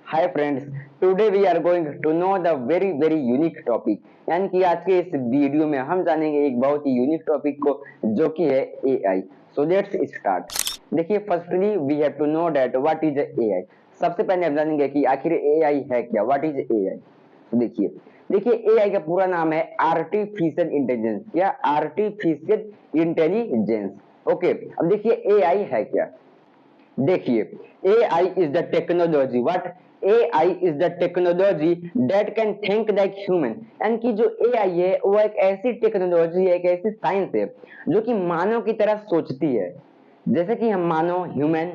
Hi friends, today we are going to know the very very unique topic. यानी कि आज के इस वीडियो में हम जानेंगे एक बहुत ही यूनिक टॉपिक को, जो कि है एआई। So let's start. देखिए, firstly we have to know that what is AI. सबसे पहले हम जानेंगे कि आखिर एआई है क्या, व्हाट इज एआई। देखिए देखिए एआई का पूरा नाम है आर्टिफिशियल इंटेलिजेंस। क्या? Artificial intelligence. ओके, अब देखिए एआई है क्या। देखिए, AI is the technology. What? AI is the technology that can think like human. यानी कि जो AI है वो एक ऐसी टेक्नोलॉजी है, एक ऐसी साइंस है जो कि मानव की तरह सोचती है। जैसे कि हम मानव ह्यूमन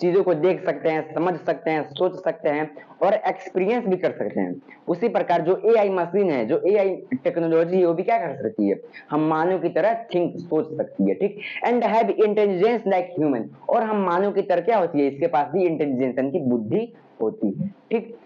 चीजों को देख सकते हैं, समझ सकते हैं, सोच सकते हैं और एक्सपीरियंस भी कर सकते हैं। उसी प्रकार जो एआई मशीन है, जो एआई टेक्नोलॉजी है, वो भी क्या कर सकती है, हम मानव की तरह थिंक सोच सकती है। ठीक, and have intelligence like human. और हम मानव की तरह क्या होती है, इसके पास भी इंटेलिजेंस यानी कि बुद्धि होती है। ठीक,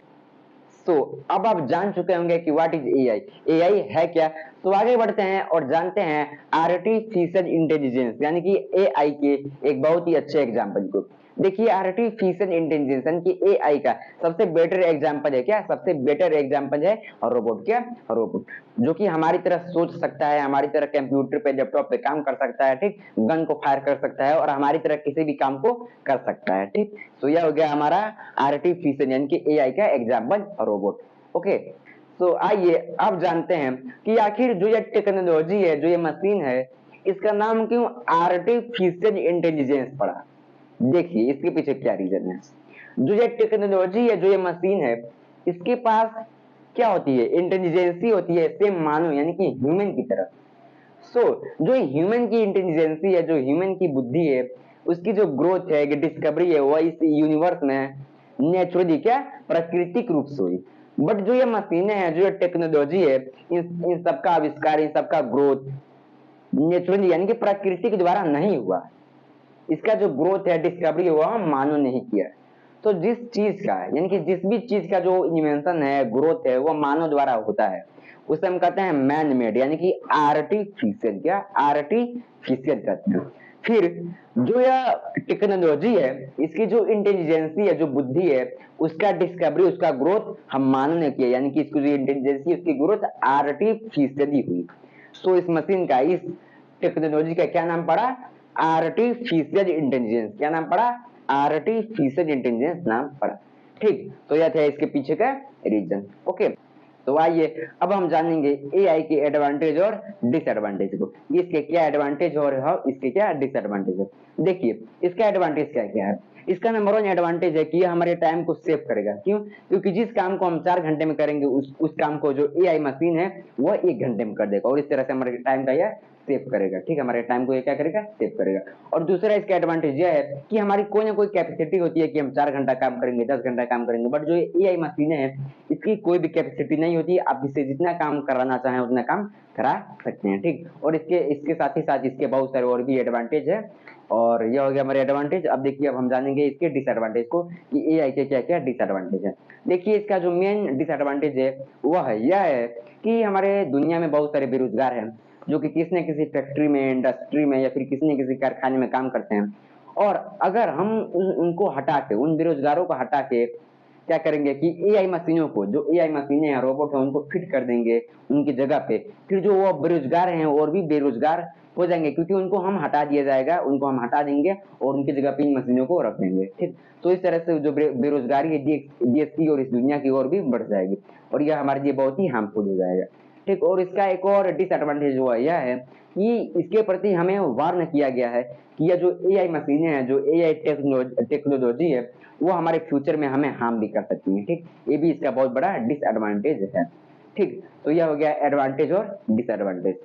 अब आप जान चुके होंगे कि व्हाट इज एआई, एआई है क्या। तो आगे बढ़ते हैं और जानते हैं आर्टिफिशियल इंटेलिजेंस यानी कि एआई के एक बहुत ही अच्छे एग्जांपल को। देखिए, आर्टिफिशियल इंटेलिजेंस यानी कि एआई का सबसे बेटर एग्जांपल है क्या, सबसे बेटर एग्जांपल है रोबोट। क्या? रोबोट, जो कि हमारी तरह सोच सकता है, हमारी तरह कंप्यूटर पे लैपटॉप पे काम कर सकता है। ठीक, गन को फायर कर सकता है और हमारी तरह किसी भी काम को कर सकता है। ठीक, तो यह हो गया हमारा आर्टिफिशियल यानी कि एआई का एग्जांपल रोबोट। ओके, तो आइए अब जानते हैं कि आखिर जो ये टेक्नोलॉजी है, जो ये मशीन है, इसका नाम क्यों आर्टिफिशियल इंटेलिजेंस पड़ा। देखिए इसके पीछे क्या रीजन है। जो ये टेक्नोलॉजी है, जो ये मशीन है, इसके पास क्या होती है, इंटेलिजेंसी होती है, सेम मानो यानी कि ह्यूमन की तरह। जो ह्यूमन की इंटेलिजेंसी है, जो ह्यूमन की बुद्धि है, उसकी जो ग्रोथ है, डिस्कवरी है, वो इस यूनिवर्स में नेचुरली क्या, प्राकृतिक रूप से हुई। बट जो ये मशीनें हैं, जो ये टेक्नोलॉजी है, इन सबका आविष्कार, इन सबका ग्रोथ नेचुरली यानी कि प्रकृति के द्वारा नहीं हुआ। इसका जो ग्रोथ है, डिस्कवरी है, वो हम मानव ने ही किया। तो जिस चीज का यानी कि जिस भी चीज का जो इन्वेंशन है, ग्रोथ है, वो मानव द्वारा होता है, उसे हम कहते हैं मैन मेड यानी कि आर्टिफिशियल। क्या? आर्टिफिशियल कहते हैं। फिर जो यह टेक्नोलॉजी है, इसकी जो इंटेलिजेंसी है, जो बुद्धि है, उसका डिस्कवरी, उसका ग्रोथ हम मानव ने किया, यानी कि इसकी जो इंटेलिजेंसी, उसकी ग्रोथ आर्टिफिशियली हुई। सो इस मशीन का, इस टेक्नोलॉजी का क्या नाम पड़ा, आर्टिफिशियल इंटेलिजेंस। क्या नाम पड़ा? आर्टिफिशियल इंटेलिजेंस नाम पड़ा। ठीक, तो यह था इसके पीछे का रीजन। ओके, तो आइए अब हम जानेंगे एआई के एडवांटेज और डिसएडवांटेज को। इसके क्या एडवांटेज और है, इसके क्या डिसएडवांटेज है। देखिए इसका एडवांटेज क्या क्या है। इसका नंबर 1 एडवांटेज है कि यह हमारे टाइम को सेव करेगा। क्यों? क्योंकि जिस काम को हम 4 घंटे में करेंगे, उस काम को जो एआई मशीन है वो 1 घंटे में कर देगा, और इस तरह से हमारे टाइम का यह सेव करेगा। ठीक है, हमारे टाइम को ये क्या करेगा, सेव करेगा। और दूसरा इसका एडवांटेज यह है कि हमारी कोई ना कोई कैपेसिटी होती है कि हम 4 घंटा काम करेंगे, 10 घंटा काम करेंगे। बट जो एआई मशीनें हैं, इसकी कोई भी कैपेसिटी नहीं होती। आप इससे जितना काम कराना चाहें उतना काम करा सकते हैं। ठीक, और इसके इसके साथ ही साथ इसके बहुत सारे और भी एडवांटेज है। और यह हो गया हमारे एडवांटेज। अब देखिए, अब हम जानेंगे इसके डिसएडवांटेज को कि एआई के क्या क्या डिसएडवांटेज है। देखिए इसका जो मेन डिसएडवांटेज है वह है यह है कि हमारे दुनिया में बहुत सारे बेरोजगार हैं, जो कि किसी न किसी फैक्ट्री में, इंडस्ट्री में या फिर किसी न किसी कारखाने में काम करते हैं। और अगर हम उनको हटा के, उन बेरोजगारों को हटा के क्या करेंगे कि एआई मशीनों को, जो एआई मशीनें हैं, रोबोट हैं, उनको फिट कर देंगे उनकी जगह पे, फिर जो वो बेरोजगार हैं और भी बेरोजगार हो जाएंगे, क्योंकि उनको हम हटा दिया जाएगा, उनको हम हटा देंगे और उनकी जगह पे इन मशीनों को रख देंगे। ठीक, तो इस तरह से जो बेरोजगारी है देश की और इस दुनिया की ओर भी बढ़ जाएगी, और यह हमारे लिए बहुत ही हार्मफुल हो जाएगा। ठीक, और इसका एक और डिसएडवांटेज हुआ यह है कि इसके प्रति हमें वार्न किया गया है कि यह जो एआई मशीनें हैं, जो एआई टेक्नोलॉजी है, वो हमारे फ्यूचर में हमें हार्म भी कर सकती है। ठीक, ये भी इसका बहुत बड़ा डिसएडवांटेज है। ठीक, तो यह हो गया एडवांटेज और disadvantage.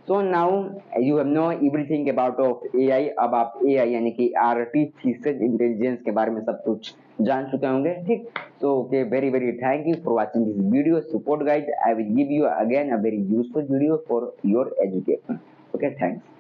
So now you have know everything about of AI. अब आप एआई यानी कि आर्टिफिशियल इंटेलिजेंस के बारे में सब कुछ जान चुके होंगे। ठीक, so okay, very very thank you for watching this video. Support guys, I will give you again a very useful video for your education. Okay, thanks.